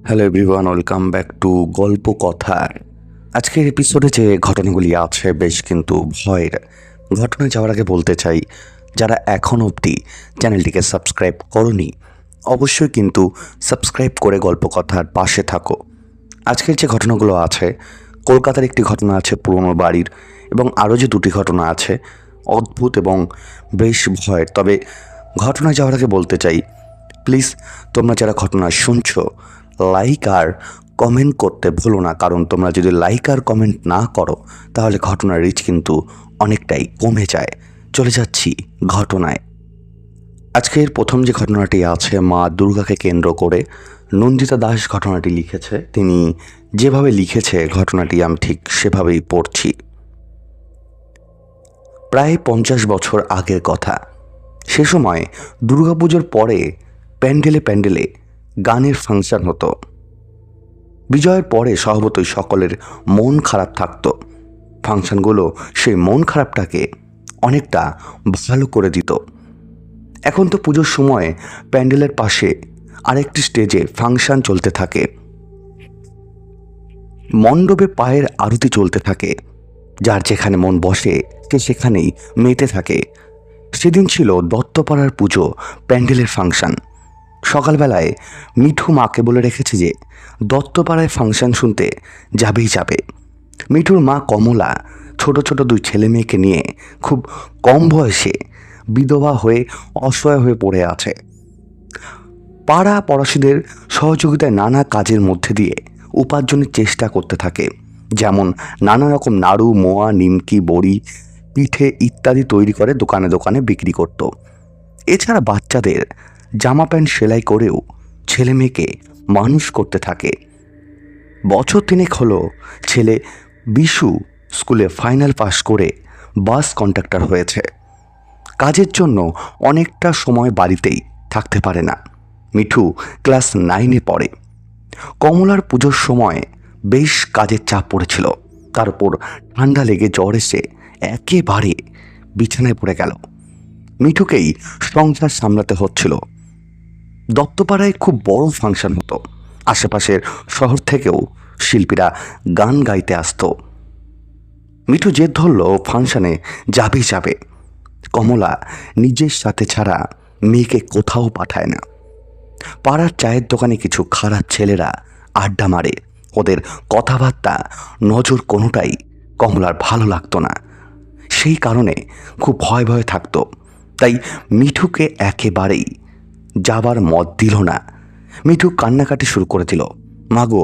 Hello everyone, welcome back to গল্প কথার। আজকের এপিসোডে যে ঘটনাগুলি আছে বেশ কিন্তু ভয়ের। ঘটনায় যাওয়ার আগে বলতে চাই, যারা এখন অবধি চ্যানেলটিকে সাবস্ক্রাইব করনি অবশ্যই কিন্তু সাবস্ক্রাইব করে গল্প কথার পাশে থাকো। আজকের যে ঘটনাগুলো আছে, কলকাতার একটি ঘটনা আছে পুরনো বাড়ির, এবং আরও যে দুটি ঘটনা আছে অদ্ভুত এবং বেশ ভয়ের। তবে ঘটনায় যাওয়ার আগে বলতে চাই, প্লিজ তোমরা যারা ঘটনা শুনছো লাইক আর কমেন্ট করতে ভুলো না, কারণ তোমরা যদি লাইক আর কমেন্ট না করো তাহলে ঘটনার রিচ কিন্তু অনেকটাই কমে যায়। চলে যাচ্ছি ঘটনায়। আজকের প্রথম যে ঘটনাটি আছে মা দুর্গাকে কেন্দ্র করে নন্দিতা দাস ঘটনাটি লিখেছে। তিনি যেভাবে লিখেছে ঘটনাটি আমি ঠিক সেভাবেই পড়ছি। প্রায় 50 বছর আগের কথা। সে সময় দুর্গাপুজোর পরে প্যান্ডেলে প্যান্ডেলে গানের ফাংশন হতো। বিজয়ের পরে স্বভাবতই সকলের মন খারাপ থাকতো। ফাংশনগুলো সেই মন খারাপটাকে অনেকটা ভালো করে দিত। এখন তো পুজোর সময় প্যান্ডেলের পাশে আরেকটি স্টেজে ফাংশন চলতে থাকে, মণ্ডপে পায়ের আরতি চলতে থাকে। যার যেখানে মন বসে সে সেখানেই মেতে থাকে। সেদিন ছিল দত্তপাড়ার পুজো প্যান্ডেলের ফাংশন। সকালবেলায় মিঠু মাকে বলে রেখেছে যে দত্তপাড়ায় ফাংশন শুনতে যাবেই যাবে। মিঠুর মা কমলা ছোট ছোট দুই ছেলে মেয়েকে নিয়ে খুব কম বয়সে বিধবা হয়ে অসহায় হয়ে পড়ে আছে। পাড়া পড়াশিদের সহযোগিতায় নানা কাজের মধ্যে দিয়ে উপার্জনের চেষ্টা করতে থাকে, যেমন নানা রকম নাড়ু, মোয়া, নিমকি, বড়ি, পিঠে ইত্যাদি তৈরি করে দোকানে দোকানে বিক্রি করত। এছাড়া বাচ্চাদের জামা প্যান্ট সেলাই করেও ছেলে মেয়েকে মানুষ করতে থাকে। বছর তিনেক হলো ছেলে বিশু স্কুলে ফাইনাল পাস করে বাস কন্ডাক্টর হয়েছে। কাজের জন্য অনেকটা সময় বাড়িতেই থাকতে পারে না। মিঠু ক্লাস 9-এ পড়ে। কমলার পুজোর সময় বেশ কাজের চাপ পড়েছিল, তার উপর ঠান্ডা লেগে জ্বর এসে একেবারে বিছানায় পড়ে গেল। মিঠুকেই সংসার সামলাতে হচ্ছিল। দত্তপাড়ায় খুব বড় ফাংশন হতো। আশেপাশের শহর থেকেও শিল্পীরা গান গাইতে আসতো। মিঠু জেদ ধরল ফাংশনে যাবেই যাবে। কমলা নিজের সাথে ছাড়া মেয়েকে কোথাও পাঠায় না। পাড়ার চায়ের দোকানে কিছু খারাপ ছেলেরা আড্ডা মারে। ওদের কথাবার্তা, নজর কোনোটাই কমলার ভালো লাগতো না। সেই কারণে খুব ভয় ভয় থাকতো। তাই মিঠুকে একেবারেই যাবার মত দিল না। মিঠু কান্নাকাটি শুরু করে দিল। মাগো,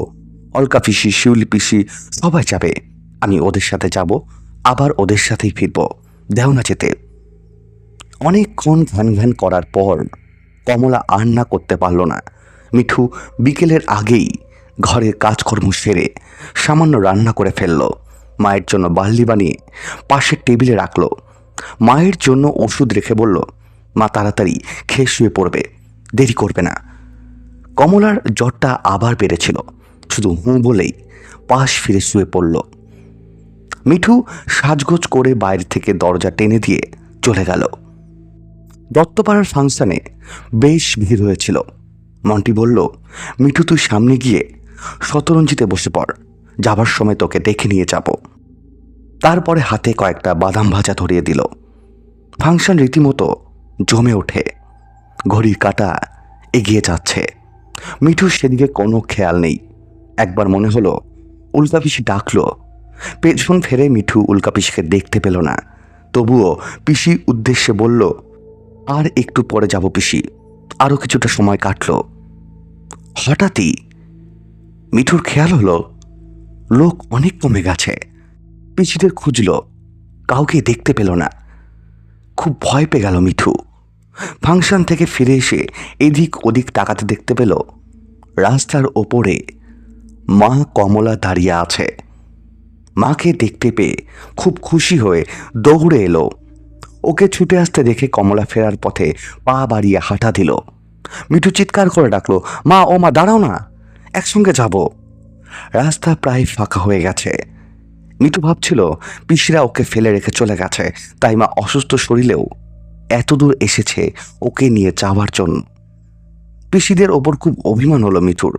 অলকা পিসি, শিউলি পিসি সবাই যাবে, আমি ওদের সাথে যাব, আবার ওদের সাথেই ফিরব, দেও না যেতে। অনেকক্ষণ ঘ্যান ঘ্যান করার পর কমলা আর না করতে পারল না। মিঠু বিকেলের আগেই ঘরের কাজকর্ম সেরে সামান্য রান্না করে ফেলল। মায়ের জন্য বার্লি বানিয়ে পাশের টেবিলে রাখল। মায়ের জন্য ওষুধ রেখে বলল, মা তাড়াতাড়ি খেয়ে শুয়ে পড়বে, দেরি করবে না। কমলার জ্বরটা আবার বেড়েছিল। শুধু হুঁ বলেই পাশ ফিরে শুয়ে পড়ল। মিঠু সাজগোজ করে বাইরে থেকে দরজা টেনে দিয়ে চলে গেল। দত্তপাড়ার ফাংশনে বেশ ভিড় হয়েছিল। মন্টি বলল, মিঠু তুই সামনে গিয়ে শতরঞ্জিতে বসে পড়, যাবার সময় তোকে দেখে নিয়ে যাব। তারপরে হাতে কয়েকটা বাদাম ভাজা ধরিয়ে দিল। ফাংশন রীতিমতো জমে ওঠে। ঘড়ির কাঁটা এগিয়ে যাচ্ছে। মিঠুর সেদিকে কোনো খেয়াল নেই। একবার মনে হলো উল্কা পিসি ডাকলো। পেছন ফেরে মিঠু উল্কা পিসিকে দেখতে পেল না। তবুও পিসি উদ্দেশ্যে বলল, আর একটু পরে যাব পিসি, আরও কিছুটা সময় কাটল। হঠাৎই মিঠুর খেয়াল হলো লোক অনেক কমে গেছে। পিসিদের খুঁজল, কাউকে দেখতে পেল না। খুব ভয় পেয়ে গেল মিঠু। ফাংশন থেকে ফিরে এসে এদিক ওদিক তাকাতে দেখতে পেল রাস্তার ওপরে মা কমলা দাঁড়িয়ে আছে। মাকে দেখতে পেয়ে খুব খুশি হয়ে দৌড়ে এলো। ওকে ছুটে আসতে দেখে কমলা ফেরার পথে পা বাড়িয়ে হাঁটা দিল। মিঠু চিৎকার করে ডাকলো, মা, ও মা, দাঁড়াও না, একসঙ্গে যাব। রাস্তা প্রায় ফাঁকা হয়ে গেছে। মিঠু ভাবছিল পিসিরা ওকে ফেলে রেখে চলে গেছে, তাই মা অসুস্থ শরীরেও এতদূর এসেছে ওকে নিয়ে যাওয়ার জন্য। পিসিদের ওপর খুব অভিমান হলো মিঠুর।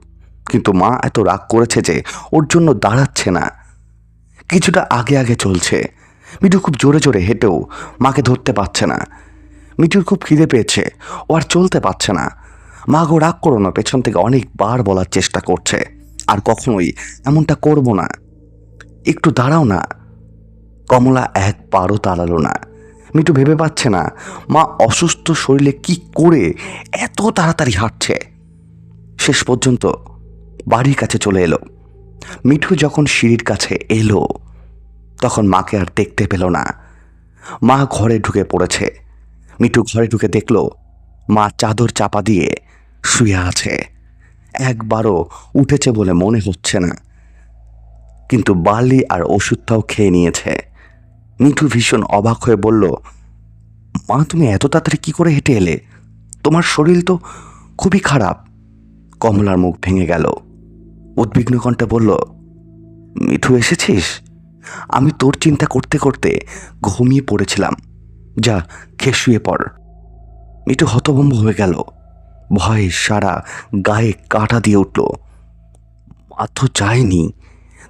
কিন্তু মা এত রাগ করেছে যে ওর জন্য দাঁড়াচ্ছে না, কিছুটা আগে আগে চলছে। মিঠু খুব জোরে জোরে হেঁটেও মাকে ধরতে পারছে না। মিঠুর খুব খিদে পেয়েছে, ও আর চলতে পারছে না। মা গো রাগ করো না, পেছন থেকে অনেকবার বলার চেষ্টা করছে, আর কখনোই এমনটা করবো না, একটু দাঁড়াও না। কমলা একবারও দাঁড়ালো না। মিঠু ভেবে পাচ্ছে না মা অসুস্থ শরীরে কি করে এত তাড়াতাড়ি হাঁটছে। শেষ পর্যন্ত বাড়ির কাছে চলে এলো। মিঠু যখন সিঁড়ির কাছে এলো তখন মাকে আর দেখতে পেল না। মা ঘরে ঢুকে পড়েছে। মিঠু ঘরে ঢুকে দেখলো মা চাদর চাপা দিয়ে শুয়ে আছে। একবারও উঠেছে বলে মনে হচ্ছে না, কিন্তু বার্লি আর ওষুধটাও খেয়ে নিয়েছে। মিঠু ভীষণ অবাক হয়ে বলল, মা তুমি এত তাড়াতাড়ি কি করে হেঁটে এলে? তোমার শরীর তো খুবই খারাপ। কমলার মুখ ভেঙে গেল। উদ্বিগ্ন কণ্ঠে বলল, মিঠু এসেছিস? আমি তোর চিন্তা করতে করতে ঘুমিয়ে পড়েছিলাম, যা খেয়ে শুয়ে পড়। মিঠু হতভম্ব হয়ে গেল। ভয়ে সারা গায়ে কাঁটা দিয়ে উঠল। মা তো যায়নি,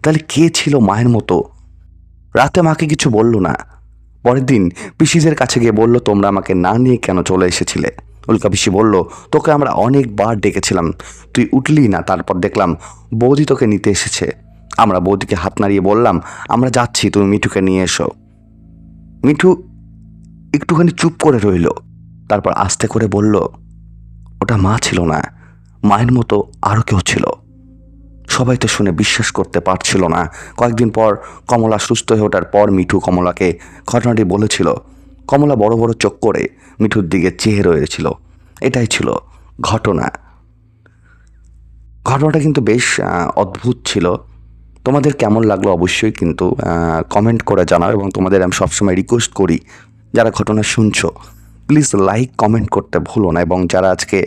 তাহলে কে ছিল মায়ের মতো? রাতে মাকে কিছু বলল না। পরের দিন পিসিদের কাছে গিয়ে বলল, তোমরা আমাকে না নিয়ে কেন চলে এসেছিলে? উল্কা পিসি বলল, তোকে আমরা অনেকবার ডেকেছিলাম, তুই উঠলি না। তারপর দেখলাম বৌদি তোকে নিতে এসেছে। আমরা বৌদিকে হাত নাড়িয়ে বললাম, আমরা যাচ্ছি, তুমি মিঠুকে নিয়ে এসো। মিঠু একটুখানি চুপ করে রইল, তারপর আস্তে করে বলল, ওটা মা ছিল না, মায়ের মতো আরও কেউ ছিল। সবাই তো শুনে বিশ্বাস করতে পারছিল না। কয়েকদিন পর কমলা সুস্থ হয়ে ওঠার পর মিঠু কমলাকে ঘটনাটি বলেছিল। কমলা বড় বড় চোখ করে মিঠুর দিকে চেয়ে রয়েছিল। এটাই ছিল ঘটনা। ঘটনাটা কিন্তু বেশ অদ্ভুত ছিল। তোমাদের কেমন লাগলো অবশ্যই কিন্তু কমেন্ট করে জানাও, এবং তোমাদের আমি সবসময় রিকোয়েস্ট করি, যারা ঘটনা শুনছো প্লিজ লাইক কমেন্ট করতে ভুলো না, এবং যারা আজকে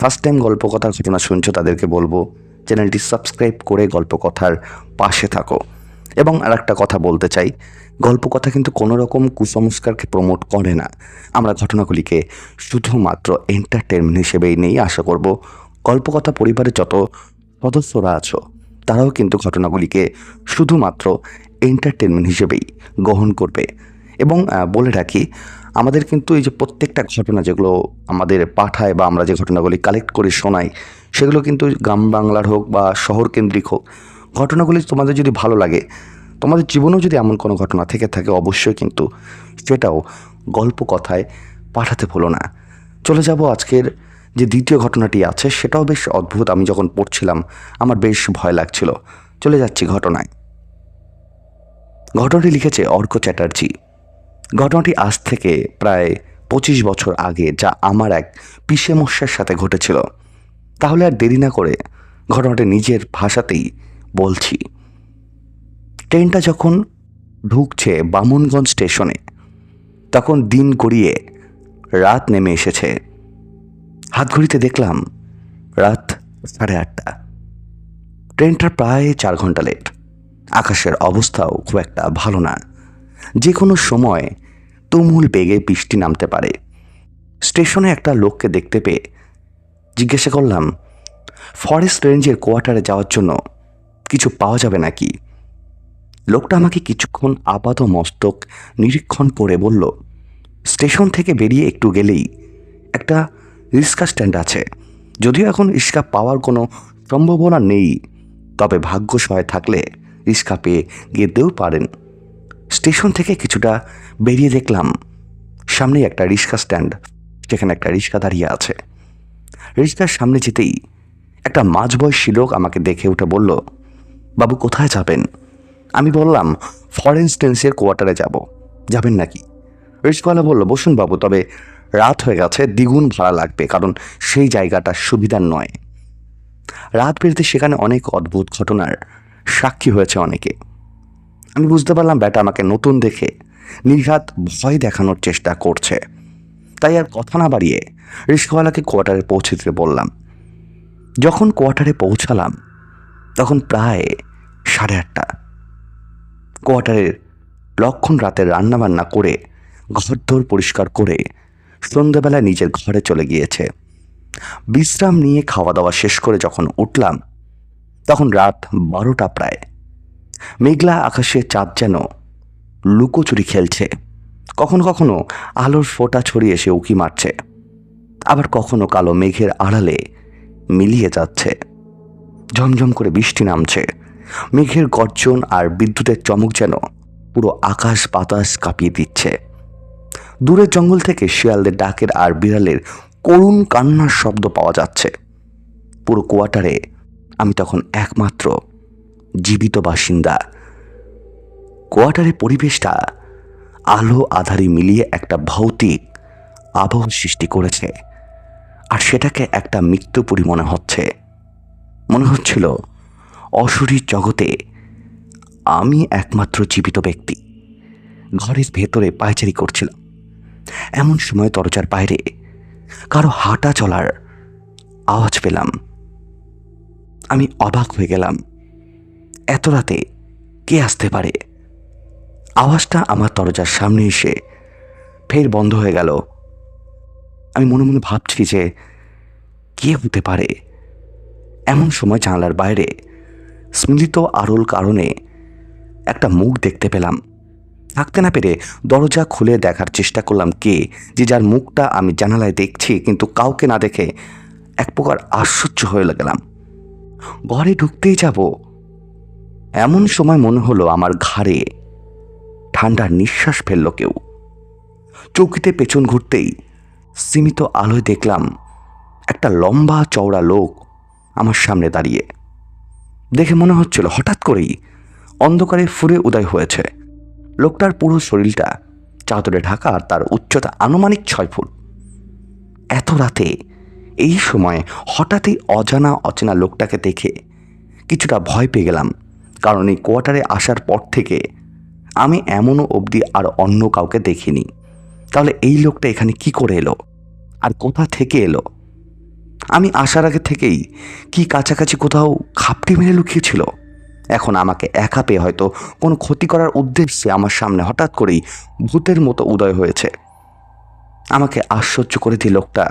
ফার্স্ট টাইম গল্পকথার ঘটনা শুনছো তাদেরকে বলবো চ্যানেলটি সাবস্ক্রাইব করে গল্পকথার পাশে থাকো। এবং আর একটা কথা বলতে চাই, গল্পকথা কিন্তু কোনো রকম কুসংস্কারকে প্রমোট করে না। আমরা ঘটনাগুলিকে শুধুমাত্র এন্টারটেনমেন্ট হিসেবেই নেই। আশা করব গল্পকথা পরিবারের যত সদস্যরা আছো তারাও কিন্তু ঘটনাগুলিকে শুধুমাত্র এন্টারটেনমেন্ট হিসেবেই গ্রহণ করবে। এবং বলে রাখি, আমাদের কিন্তু এই যে প্রত্যেকটা ঘটনা যেগুলো আমাদের পাঠায় বা আমরা যে ঘটনাগুলি কালেক্ট করে শোনাই, সেগুলো কিন্তু গ্রাম বাংলার হোক বা শহর কেন্দ্রিক হোক, ঘটনাগুলি তোমাদের যদি ভালো লাগে, তোমাদের জীবনেও যদি এমন কোনো ঘটনা থেকে থাকে, অবশ্যই কিন্তু সেটাও গল্প কথায় পাঠাতে ভুলো না। চলে যাব আজকের যে দ্বিতীয় ঘটনাটি আছে, সেটাও বেশ অদ্ভুত। আমি যখন পড়ছিলাম আমার বেশ ভয় লাগছিল। চলে যাচ্ছি ঘটনায়। ঘটনাটি লিখেছে অর্ক চ্যাটার্জি। ঘটনাটি আজ থেকে প্রায় 25 বছর আগে, যা আমার এক পিসেমশার সাথে ঘটেছিল। তাহলে আর দেরি না করে ঘটনাটি নিজের ভাষাতেই বলছি। ট্রেনটা যখন ঢুকছে বামুনগঞ্জ স্টেশনে, তখন দিন গড়িয়ে রাত নেমে এসেছে। হাত ঘড়িতে দেখলাম রাত 8:30। ট্রেনটা প্রায় 4 ঘন্টা লেট। আকাশের অবস্থাও খুব একটা ভালো না, যে কোনো সময় তুমুল বেগে বৃষ্টি নামতে পারে। স্টেশনে একটা লোককে দেখতে পেয়ে জিজ্ঞাসা করলাম, ফরেস্ট রেঞ্জের কোয়ার্টারে যাওয়ার জন্য কিছু পাওয়া যাবে নাকি? লোকটা আমাকে কিছুক্ষণ আপাত মস্তক নিরীক্ষণ করে বলল, স্টেশন থেকে বেরিয়ে একটু গেলেই একটা রিক্সা স্ট্যান্ড আছে। যদিও এখন রিক্সা পাওয়ার কোনো সম্ভাবনা নেই, তবে ভাগ্য সহায় থাকলে রিক্সা পেয়ে যেতেও পারেন। স্টেশন থেকে কিছুটা বেরিয়ে দেখলাম সামনেই একটা রিক্সা স্ট্যান্ড, যেখানে একটা রিক্সা দাঁড়িয়ে আছে। রিক্সার সামনে যেতেই একটা মাঝবয়সী লোক আমাকে দেখে উঠে বলল, বাবু কোথায় যাবেন? আমি বললাম, ফরেস্ট রেঞ্জের কোয়ার্টারে যাব, যাবেন নাকি? রিক্সাওয়ালা বলল, বসুন বাবু, তবে রাত হয়ে গেছে, দ্বিগুণ ভাড়া লাগবে, কারণ সেই জায়গাটা সুবিধার নয়। রাত বেরোতে সেখানে অনেক অদ্ভুত ঘটনার সাক্ষী হয়েছে অনেকে। আমি বুঝতে পারলাম ব্যাটা আমাকে নতুন দেখে নির্ঘাত ভয় দেখানোর চেষ্টা করছে। তাই আর কথা না বাড়িয়ে রিক্সাওয়ালাকে কোয়ার্টারে পৌঁছে দিতে বললাম। যখন কোয়ার্টারে পৌঁছালাম তখন প্রায় 8:30। কোয়ার্টারের লক্ষণ রাতে রান্নাবান্না করে ঘরদোর পরিষ্কার করে সন্ধ্যাবেলা নিজের ঘরে চলে গিয়েছে। বিশ্রাম নিয়ে খাওয়া দাওয়া শেষ করে যখন উঠলাম তখন রাত 12টা প্রায়। মেঘলা আকাশে চাঁদ যেন লুকোচুরি খেলছে। কখনো কখনো আলোর ফোঁটা ছড়িয়ে এসে উঁকি মারছে, আবার কখনো কালো মেঘের আড়ালে মিলিয়ে যাচ্ছে। ঝমঝম করে বৃষ্টি নামছে। মেঘের গর্জন আর বিদ্যুতের চমক যেন পুরো আকাশ বাতাস কাঁপিয়ে দিচ্ছে। দূরের জঙ্গল থেকে শিয়ালদের ডাকের আর বিড়ালের করুণ কান্নার শব্দ পাওয়া যাচ্ছে। পুরো কোয়ার্টারে আমি তখন একমাত্র জীবিত বাসিন্দা। কোয়ার্টারের পরিবেশটা আলো আধারি মিলিয়ে একটা ভৌতিক আবহ সৃষ্টি করেছে, আর সেটাকে একটা মৃত্যুপুরী মনে হচ্ছে। মনে হচ্ছিল অশরীর জগতে আমি একমাত্র জীবিত ব্যক্তি। ঘরের ভেতরে পায়চারি করছিলাম। এমন সময় দরজার বাইরে কারো হাঁটা চলার আওয়াজ পেলাম। আমি অবাক হয়ে গেলাম। এত রাতে কে আসতে পারে? আওয়াজটা আমার দরজার সামনে এসে ফের বন্ধ হয়ে গেল। আমি মনে মনে ভাবছি যে কে হতে পারে। এমন সময় জানলার বাইরে স্মিলিত আড়ল কারণে একটা মুখ দেখতে পেলাম। থাকতে না পেরে দরজা খুলে দেখার চেষ্টা করলাম কে যে, যার মুখটা আমি জানালায় দেখছি, কিন্তু কাউকে না দেখে এক প্রকার আশ্চর্য হয়ে গেলাম। ঘরে ঢুকতেই যাব, এমন সময় মনে হলো আমার ঘাড়ে ঠান্ডা নিঃশ্বাস ফেলল কেউ। চৌকিতে পেছন ঘুরতেই সীমিত আলোয় দেখলাম একটা লম্বা চওড়া লোক আমার সামনে দাঁড়িয়ে। দেখে মনে হচ্ছিল হঠাৎ করেই অন্ধকারে ফুরে উদয় হয়েছে। লোকটার পুরো শরীরটা চাদরে ঢাকা আর তার উচ্চতা আনুমানিক 6 ফুট। এত রাতে এই সময় হঠাৎই অচেনা লোকটাকে দেখে কিছুটা ভয় পেয়ে গেলাম, কারণ এই কোয়ার্টারে আসার পর থেকে আমি এমনও অবধি আর অন্য কাউকে দেখিনি। তাহলে এই লোকটা এখানে কি করে এলো আর কোথা থেকে এলো? আমি আসার আগে থেকেই কি কাছাকাছি কোথাও খাপটি মেরে লুকিয়েছিল? এখন আমাকে একা পেয়ে হয়তো কোনো ক্ষতি করার উদ্দেশ্যে আমার সামনে হঠাৎ করেই ভূতের মতো উদয় হয়েছে। আমাকে আশ্চর্য করে দিয়ে লোকটা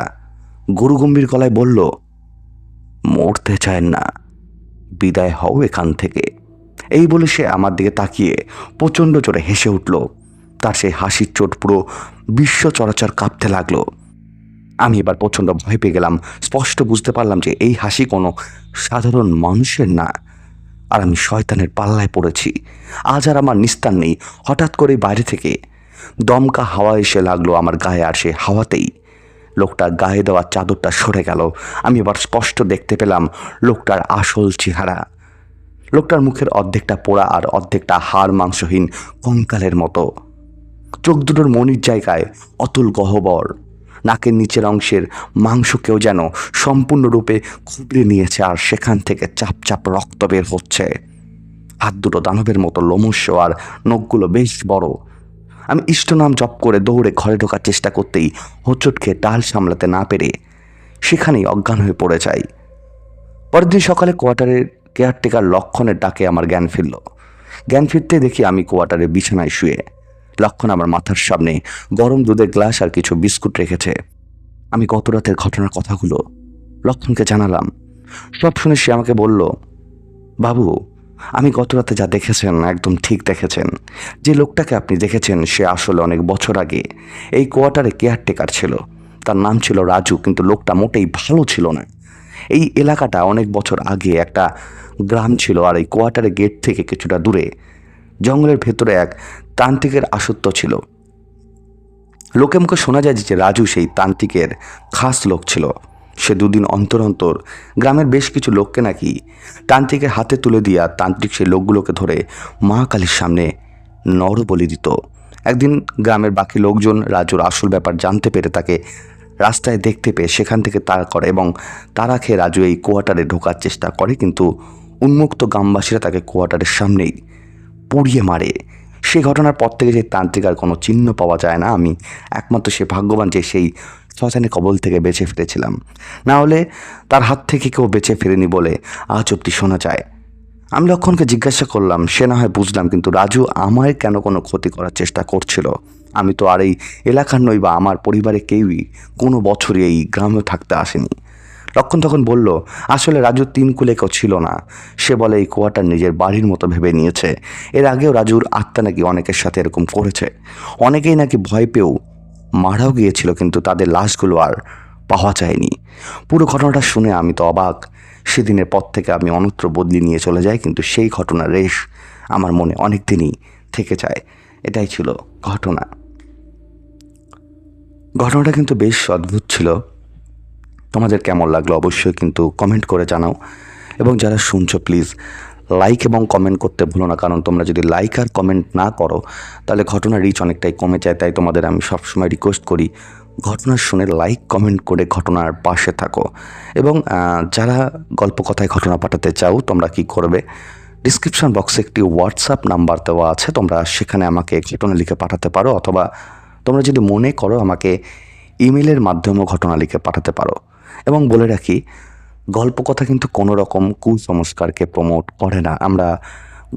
গুরুগম্ভীর গলায় বলল, মরতে চায় না, বিদায় হও এখান থেকে। এই বলে সে আমার দিকে তাকিয়ে প্রচণ্ড জোরে হেসে উঠল। তার সেই হাসির চোট পুরো বিশ্ব চরাচর কাঁপতে লাগলো। আমি এবার প্রচণ্ড ভয় পেয়ে গেলাম। স্পষ্ট বুঝতে পারলাম যে এই হাসি কোনো সাধারণ মানুষের না, আর আমি শয়তানের পাল্লায় পড়েছি। আজ আর আমার নিস্তার নেই। হঠাৎ করে বাইরে থেকে দমকা হাওয়া এসে লাগলো আমার গায়ে, আর সে হাওয়াতেই লোকটার গায়ে দেওয়া চাদরটা সরে গেল। আমি এবার স্পষ্ট দেখতে পেলাম লোকটার আসল চেহারা। লোকটার মুখের অর্ধেকটা পোড়া আর অর্ধেকটা হাড় মাংসহীন কঙ্কালের মতো। চোখ দুটোর মনির জায়গায় অতুল গহ্বর। নাকের নিচের অংশের মাংসকেও যেন সম্পূর্ণরূপে খুবড়ে নিয়েছে, আর সেখান থেকে চাপ চাপ রক্ত বের হচ্ছে। হাত দুটো দানবের মতো লোমস্য, আর নখগুলো বেশ বড়। আমি ইষ্টনাম জপ করে দৌড়ে ঘরে ঢোকার চেষ্টা করতেই হোঁচট খেয়ে টাল সামলাতে না পেরে সেখানেই অজ্ঞান হয়ে পড়ে যাই। পরের দিন সকালে কোয়ার্টারের কেয়ারটেকার লক্ষণের ডাকে আমার জ্ঞান ফিরল। জ্ঞান ফিরতে দেখি আমি কোয়ার্টারের বিছানায় শুয়ে। লক্ষণ আমার মাথার সামনে গরম দুধের গ্লাস আর কিছু বিস্কুট রেখেছে। আমি গত রাতের ঘটনার কথাগুলো লক্ষণকে জানালাম। সব শুনে সে আমাকে বলল, বাবু, আমি গত রাতে যা দেখেছেন একদম ঠিক দেখেছেন। যে লোকটাকে আপনি দেখেছেন সে আসলে অনেক বছর আগে এই কোয়ার্টারে কেয়ারটেকার ছিল। তার নাম ছিল রাজু, কিন্তু লোকটা মোটেই ভালো ছিল না। এই এলাকাটা অনেক বছর আগে একটা গ্রাম ছিল, আর এই কোয়ার্টারের গেট থেকে কিছুটা দূরে জঙ্গলের ভেতরে এক তান্ত্রিকের আসত্ব ছিল। লোকে মুখে শোনা যায় যে রাজু সেই তান্ত্রিকের খাস লোক ছিল। সে দুদিন অন্তর অন্তর গ্রামের বেশ কিছু লোককে নাকি তান্ত্রিকের হাতে তুলে দিয়া তান্ত্রিক সেই লোকগুলোকে ধরে মা কালীর সামনে নরবলি দিত। একদিন গ্রামের বাকি লোকজন রাজুর আসল ব্যাপার জানতে পেরে তাকে রাস্তায় দেখতে পেয়ে সেখান থেকে তাড়া করে, এবং তারা খেয়ে রাজু এই কোয়ার্টারে ঢোকার চেষ্টা করে, কিন্তু উন্মুক্ত গ্রামবাসীরা তাকে কোয়ার্টারের সামনেই পুড়িয়ে মারে। সেই ঘটনার পর থেকে যে তান্ত্রিক আর কোনো চিহ্ন পাওয়া যায় না। আমি একমাত্র সে ভাগ্যবান যে সেই শ্মশানের কবল থেকে বেঁচে ফিরেছিলাম, না হলে তার হাত থেকে কেউ বেঁচে ফেরেনি বলে আজ অব্দি শোনা যায়। আমি লক্ষণকে জিজ্ঞাসা করলাম, সে না হয় বুঝলাম, কিন্তু রাজু আমায় কেন কোনো ক্ষতি করার চেষ্টা করছিল? আমি তো আর এই এলাকার নই, বা আমার পরিবারে কেউই কোনো বছরই এই গ্রামে থাকতে আসেনি। লক্ষণ তখন বলল, আসলে রাজু 3 কুলে কেউ ছিল না। সে বলে এই কুয়াটা নিজের বাড়ির মতো ভেবে নিয়েছে। এর আগেও রাজুর আত্মা নাকি অনেকের সাথে এরকম করেছে। অনেকেই নাকি ভয় পেয়েও মারাও গিয়েছিল, কিন্তু তাদের লাশগুলো আর পাওয়া যায়নি। পুরো ঘটনাটা শুনে আমি তো অবাক। সেদিনের পর থেকে আমি অন্যত্র বদলি নিয়ে চলে যাই, কিন্তু সেই ঘটনার রেশ আমার মনে অনেক দিনই থেকে যায়। এটাই ছিল ঘটনা। ঘটনাটা কিন্তু বেশ অদ্ভুত ছিল। তোমাদের কেমন লাগলো অবশ্যই কিন্তু কমেন্ট করে জানাও। এবং যারা শুনছো প্লিজ লাইক এবং কমেন্ট করতে ভুলো না, কারণ তোমরা যদি লাইক আর কমেন্ট না করো তাহলে ঘটনার রিচ অনেকটাই কমে যায়। তাই তোমাদের আমি সবসময় রিকোয়েস্ট করি ঘটনা শুনে লাইক কমেন্ট করে ঘটনার পাশে থাকো। এবং যারা গল্প কথায় ঘটনা পাঠাতে চাও তোমরা কি করবে, ডিসক্রিপশন বক্সে একটি হোয়াটসঅ্যাপ নাম্বার দেওয়া আছে, তোমরা সেখানে আমাকে ঘটনা লিখে পাঠাতে পারো, অথবা তোমরা যদি মনে করো আমাকে ইমেলের মাধ্যমেও ঘটনা লিখে পাঠাতে পারো। এবং বলে রাখি, গল্প কথা কিন্তু কোনো রকম কুসংস্কারকে প্রমোট করে না। আমরা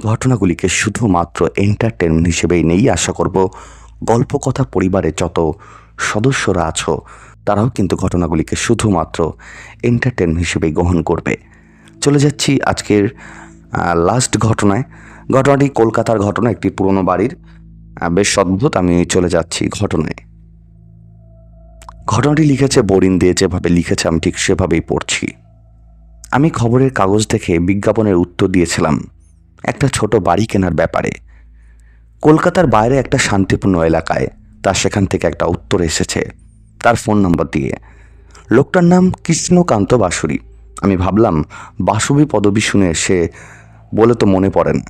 ঘটনাগুলিকে শুধুমাত্র এন্টারটেনমেন্ট হিসেবেই নেই। আশা করব গল্প কথা পরিবারে যত সদস্যরা আছো তারাও কিন্তু ঘটনাগুলিকে শুধুমাত্র এন্টারটেনমেন্ট হিসেবেই গ্রহণ করবে। চলে যাচ্ছি আজকের লাস্ট ঘটনায়। ঘটনাটি কলকাতার ঘটনা, একটি পুরনো বাড়ির। বেশ অদ্ভুত। আমি চলে যাচ্ছি ঘটনায়। ঘটনাটি লিখেছে বরিন দিয়ে, যেভাবে লিখেছে আমি ঠিক সেভাবেই পড়ছি। আমি খবরের কাগজ দেখে বিজ্ঞাপনের উত্তর দিয়েছিলাম একটা ছোট বাড়ি কেনার ব্যাপারে, কলকাতার বাইরে একটা শান্তিপূর্ণ এলাকায়। তার সেখান থেকে একটা উত্তর এসেছে তার ফোন নম্বর দিয়ে। লোকটার নাম কৃষ্ণকান্ত বাসুরি। আমি ভাবলাম বাসুবি পদবী শুনে সে বলে তো মনে পড়ে না।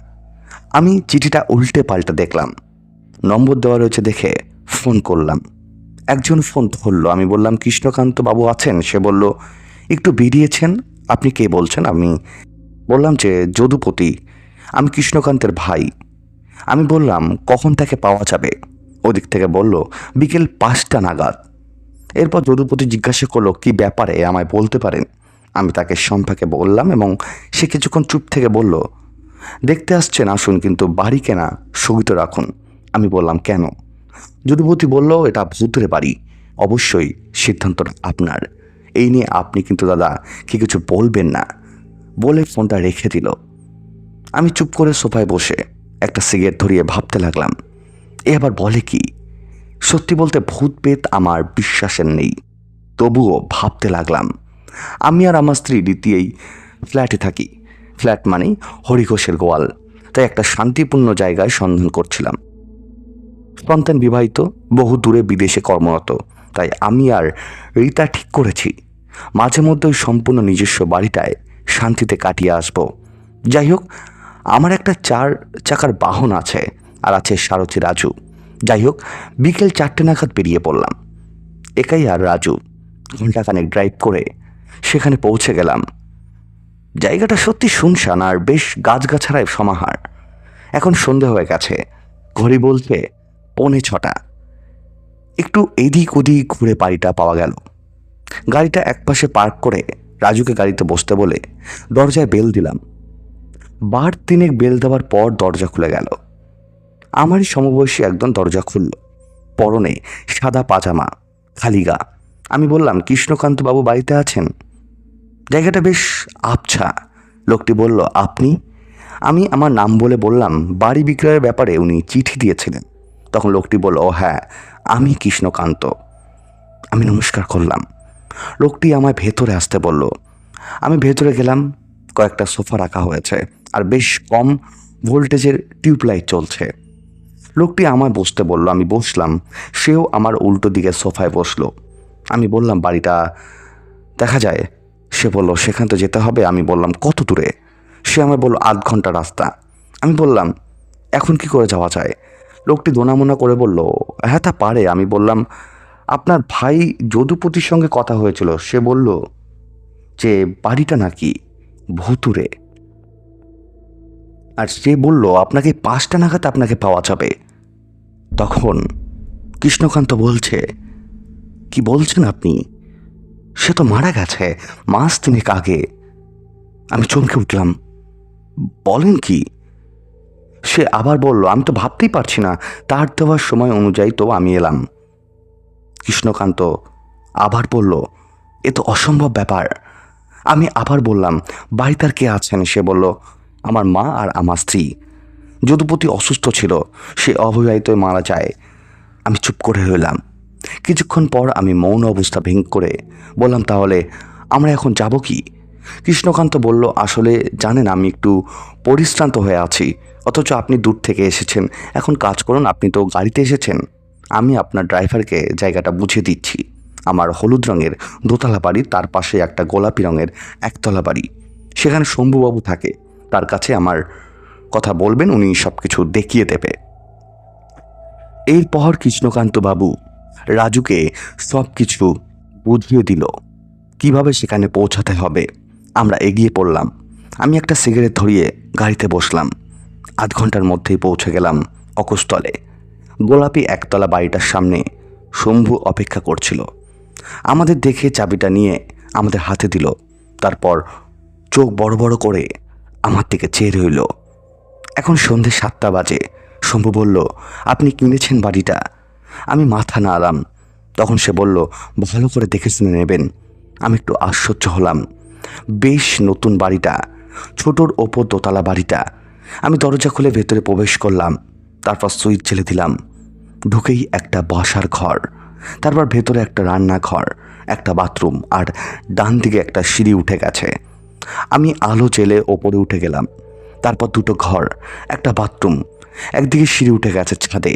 আমি চিঠিটা উল্টে পাল্টে দেখলাম, নম্বর দেওয়া রয়েছে দেখে ফোন করলাম। একজন ফোন ধরল। আমি বললাম, কৃষ্ণকান্ত বাবু আছেন? সে বলল, একটু বেরিয়েছেন। আপনি কে বলছেন? আমি বললাম যে যদুপতি, আমি কৃষ্ণকান্তের ভাই। আমি বললাম, কখন তাকে পাওয়া যাবে? ওদিক থেকে বলল, বিকেল 5টা নাগাদ। এরপর যদুপতি জিজ্ঞাসা করলো, কি ব্যাপারে আমায় বলতে পারেন? আমি তাকে সম্পর্কে বললাম এবং সে কিছুক্ষণ চুপ থেকে বলল, দেখতে আসছেন আসুন, কিন্তু বাড়ি কেনা স্থগিত রাখুন। আমি বললাম, কেন? যদুপতি বলল, এটা ভূতের বাড়ি, অবশ্যই সিদ্ধান্তটা আপনার। এই নিয়ে আপনি কিন্তু দাদা কি কিছু বলবেন না। বলে ফোনটা রেখে দিল। আমি চুপ করে সোফায় বসে একটা সিগারেট ধরিয়ে ভাবতে লাগলাম, এ আবার বলে কি? সত্যি বলতে ভূত পেত আমার বিশ্বাসের নেই, তবুও ভাবতে লাগলাম। আমি আর আমার স্ত্রী রীতি এই ফ্ল্যাটে থাকি। ফ্ল্যাট মানেই হরিঘোষের গোয়াল। তাই একটা শান্তিপূর্ণ জায়গায় সন্ধান করছিলাম। সন্তান বিবাহিত, বহু দূরে বিদেশে কর্মরত। তাই আমি আর রীতা ঠিক করেছি মাঝে মধ্যে ওই সম্পূর্ণ নিজস্ব বাড়িটায় শান্তিতে কাটিয়ে আসব। যাই হোক, আমার একটা 4 চাকার বাহন আছে, আর আছে সারথি রাজু। যাই হোক, বিকেল 4টে নাগাদ বেরিয়ে পড়লাম, একাই আর রাজু। ঘন্টাখানেক ড্রাইভ করে সেখানে পৌঁছে গেলাম। জায়গাটা সত্যি শুনশান আর বেশ গাছগাছাড়ায় সমাহার। এখন সন্ধে হয়ে গেছে, ঘড়ি বলছে 6:45। একটু এদিক ওদিক ঘুরে বাড়িটা পাওয়া গেল। গাড়িটা একপাশে পার্ক করে রাজুকে গাড়িতে বসতে বলে দরজায় বেল দিলাম। 3 বেল দেওয়ার পর দরজা খুলে গেল। আমারই সমবয়সী একজন দরজা খুলল, পরনে সাদা পাজামা, খালি গা। আমি বললাম, কৃষ্ণকান্ত বাবু বাড়িতে আছেন? জায়গাটা বেশ আবছা। লোকটি বলল, আপনি? আমি আমার নাম বলে বললাম, বাড়ি বিক্রয়ের ব্যাপারে উনি চিঠি দিয়েছিলেন। তখন লোকটি বলল, ও হ্যাঁ, আমি কৃষ্ণকান্ত। আমি নমস্কার করলাম। লোকটি আমায় ভেতরে আসতে বলল। আমি ভেতরে গেলাম। কয়েকটা সোফা রাখা হয়েছে আর বেশ কম ভোল্টেজের টিউবলাইট চলছে। লোকটি আমায় বসতে বলল। আমি বসলাম। সেও আমার উল্টো দিকে সোফায় বসলো। আমি বললাম, বাড়িটা দেখা যায়? সে বলল, সেখান তো যেতে হবে। আমি বললাম, কত দূরে? সে আমায় বলল, 8 ঘন্টা রাস্তা। আমি বললাম, এখন কি করে যাওয়া যায়? লোকটি দোনামোনা করে বলল, হ্যাঁ তা পারে। আমি বললাম, আপনার ভাই যদুপতির সঙ্গে কথা হয়েছিল, সে বলল যে বাড়িটা নাকি ভুতুরে, আর সে বলল আপনাকে 5টা নাগাদ আপনাকে পাওয়া যাবে। তখন কৃষ্ণকান্ত বলছে, কি বলছেন আপনি? সে তো মারা গেছে 3 মাস আগে। আমি চমকে উঠলাম, বলেন কি? সে আবার বলল, আমি তো ভাবতেই পারছি না, তার দেওয়ার সময় অনুযায়ী তো আমি এলাম। কৃষ্ণকান্ত আবার বলল, এ তো অসম্ভব ব্যাপার। আমি আবার বললাম, বাড়িতে আর কে আছেন? সে বলল, আমার মা আর আমার স্ত্রী। যদুপতি অসুস্থ ছিল, সে অবিবাহিত মারা যায়। আমি চুপ করে রইলাম। কিছুক্ষণ পর আমি মৌন অবস্থা ভেঙে করে বললাম, তাহলে আমরা এখন যাব কি? কৃষ্ণকান্ত বলল, আসলে জানেন আমি একটু পরিশ্রান্ত হয়ে আছি, অথচ আপনি দূর থেকে এসেছেন। এখন কাজ করুন, আপনি তো গাড়িতে এসেছেন, আমি আপনার ড্রাইভারকে জায়গাটা বুঝিয়ে দিচ্ছি। আমার হলুদ রঙের দোতলা বাড়ি, তার পাশে একটা গোলাপি রঙের একতলা বাড়ি, সেখানে শম্ভুবাবু থাকে। তার কাছে আমার কথা বলবেন, উনি সব কিছু দেখিয়ে দেবে। এরপর কৃষ্ণকান্ত বাবু রাজুকে সব কিছু বুঝিয়ে দিল কিভাবে সেখানে পৌঁছাতে হবে। আমরা এগিয়ে পড়লাম। আমি একটা সিগারেট ধরিয়ে গাড়িতে বসলাম। আধ ঘন্টার মধ্যেই পৌঁছে গেলাম অকুস্থলে। গোলাপি একতলা বাড়িটার সামনে শম্ভু অপেক্ষা করছিল। আমাদের দেখে চাবিটা নিয়ে আমাদের হাতে দিল। তারপর চোখ বড় বড় করে আমার দিকে চেয়ে রইল। এখন সন্ধে 7টা বাজে। শম্ভু বলল, আপনি কিনেছেন বাড়িটা? আমি মাথা নাড়ালাম। তখন সে বলল, ভালো করে দেখে শুনে নেবেন। আমি একটু আশ্চর্য হলাম। বেশ নতুন বাড়িটা, ছোটোর ওপর দোতলা বাড়িটা। আমি দরজা খুলে ভেতরে প্রবেশ করলাম। তারপর সুইচ জ্বেলে দিলাম। ঢুকেই একটা বসার ঘর, তারপর ভেতরে একটা রান্নাঘর, একটা বাথরুম, আর ডান দিকে একটা সিঁড়ি উঠে গেছে। আমি আলো জেলে ওপরে উঠে গেলাম। তারপর দুটো ঘর, একটা বাথরুম, একদিকে সিঁড়ি উঠে গেছে ছাদে,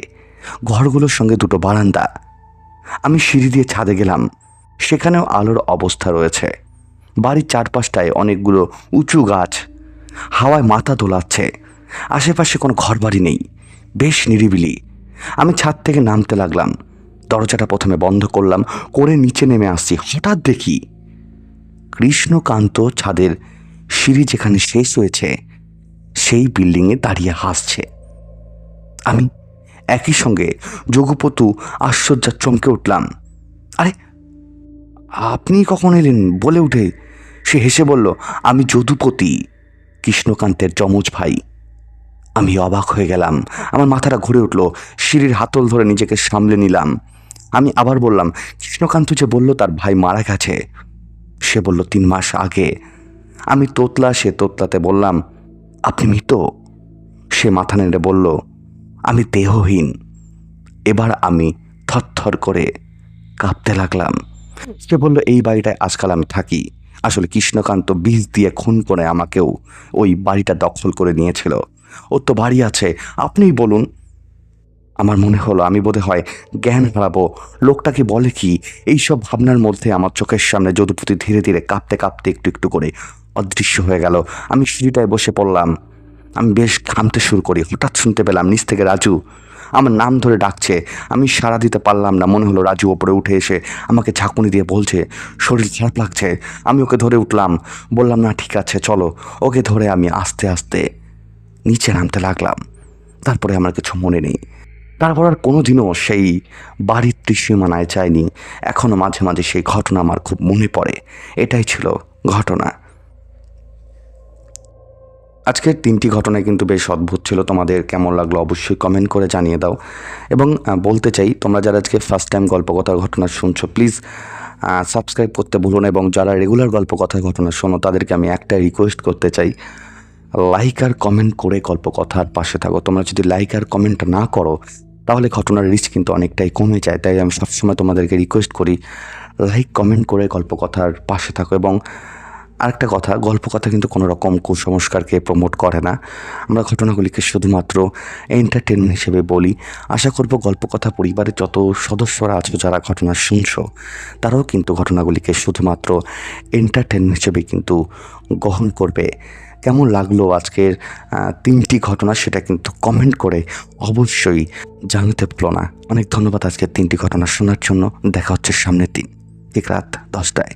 ঘরগুলোর সঙ্গে দুটো বারান্দা। আমি সিঁড়ি দিয়ে ছাদে গেলাম। সেখানেও আলোর অবস্থা রয়েছে। বাড়ির চারপাশটায় অনেকগুলো উঁচু গাছ, হাওয়ায় মাথা দোলাচ্ছে। আশেপাশে কোনো ঘরবাড়ি নেই, বেশ নিরিবিলি। আমি ছাদ থেকে নামতে লাগলাম। দরজাটা প্রথমে বন্ধ করলাম, করে নিচে নেমে আসছি। হঠাৎ দেখি কৃষ্ণকান্ত ছাদের সিঁড়ি যেখানে শেষ হয়েছে সেই বিল্ডিংয়ে দাঁড়িয়ে হাসছে। আমি একই সঙ্গে যোগপতু আশ্চর্য চমকে উঠলাম। আরে, আপনি কখন এলেন? বলে উঠে সে হেসে বলল, আমি যদুপতি, কৃষ্ণকান্তের যমজ ভাই। আমি অবাক হয়ে গেলাম। আমার মাথাটা ঘুরে উঠল। সিঁড়ির হাতল ধরে নিজেকে সামলে নিলাম। আমি আবার বললাম, কৃষ্ণকান্ত যে বলল তার ভাই মারা গেছে। সে বলল 3 মাস আগে। আমি তোতলা সে তোতলাতে বললাম, আপনি মৃত? সে মাথা নেড়ে বলল, আমি দেহহীন। এবার আমি থরথর করে কাঁপতে লাগলাম। সে বলল, এই বাড়িটায় আজকাল আমি থাকি। আসলে কৃষ্ণকান্ত বিষ দিয়ে খুন করে আমাকেও ওই বাড়িটা দখল করে নিয়েছিল। ওর তো বাড়ি আছে, আপনিই বলুন। আমার মনে হলো আমি বোধহয় জ্ঞান হারাবো। লোকটা কি বলে কি? এইসব ভাবনার মধ্যে আমার চোখের সামনে যদুপতি ধীরে ধীরে কাঁপতে কাঁপতে একটু একটু করে অদৃশ্য হয়ে গেল। আমি সিঁড়িটায় বসে পড়লাম। আমি বেশ ঘামতে শুরু করি। হঠাৎ শুনতে পেলাম নিচ থেকে রাজু আমার নাম ধরে ডাকছে। আমি সাড়া দিতে পারলাম না। মনে হলো রাজু ওপরে উঠে এসে আমাকে ঝাঁকুনি দিয়ে বলছে, শরীর খারাপ লাগছে। আমি ওকে ধরে উঠলাম, বললাম, না ঠিক আছে চলো। ওকে ধরে আমি আস্তে আস্তে নিচে নামতে লাগলাম। তারপরে আমার কিছু মনে নেই। তারপর আর কোনোদিনও সেই বাড়ির ত্রিসীমানায় যায়নি। এখনও মাঝে মাঝে সেই ঘটনা আমার খুব মনে পড়ে। এটাই ছিল ঘটনা। আজকের 3টি ঘটনায় কিন্তু বেশ অদ্ভুত ছিল। তোমাদের কেমন লাগলো অবশ্যই কমেন্ট করে জানিয়ে দাও। এবং বলতে চাই, তোমরা যারা আজকে ফার্স্ট টাইম গল্পকথার ঘটনা শুনছো, প্লিজ সাবস্ক্রাইব করতে ভুলো না। এবং যারা রেগুলার গল্পকথার ঘটনা শোনো তাদেরকে আমি একটা রিকোয়েস্ট করতে চাই, লাইক আর কমেন্ট করে গল্পকথার পাশে থাকো। তোমরা যদি লাইক আর কমেন্ট না করো তাহলে ঘটনার রিস্ক কিন্তু অনেকটাই কমে যায়। তাই আমি সবসময় তোমাদেরকে রিকোয়েস্ট করি, লাইক কমেন্ট করে গল্পকথার পাশে থাকো। এবং আরেকটা কথা, গল্পকথা কিন্তু কোনো রকম কুসংস্কারকে প্রমোট করে না। আমরা ঘটনাগুলিকে শুধুমাত্র এন্টারটেনমেন্ট হিসেবে বলি। আশা করব গল্পকথা পরিবারের যত সদস্যরা আছো যারা ঘটনা শুনছো তারাও কিন্তু ঘটনাগুলিকে শুধুমাত্র এন্টারটেনমেন্ট হিসেবে কিন্তু গ্রহণ করবে। কেমন লাগলো আজকের 3টি ঘটনা সেটা কিন্তু কমেন্ট করে অবশ্যই জানাতে ভুলো না। অনেক ধন্যবাদ আজকের 3টি ঘটনা শোনার জন্য। দেখা হচ্ছে সামনের দিন ঠিক রাত 10টায়।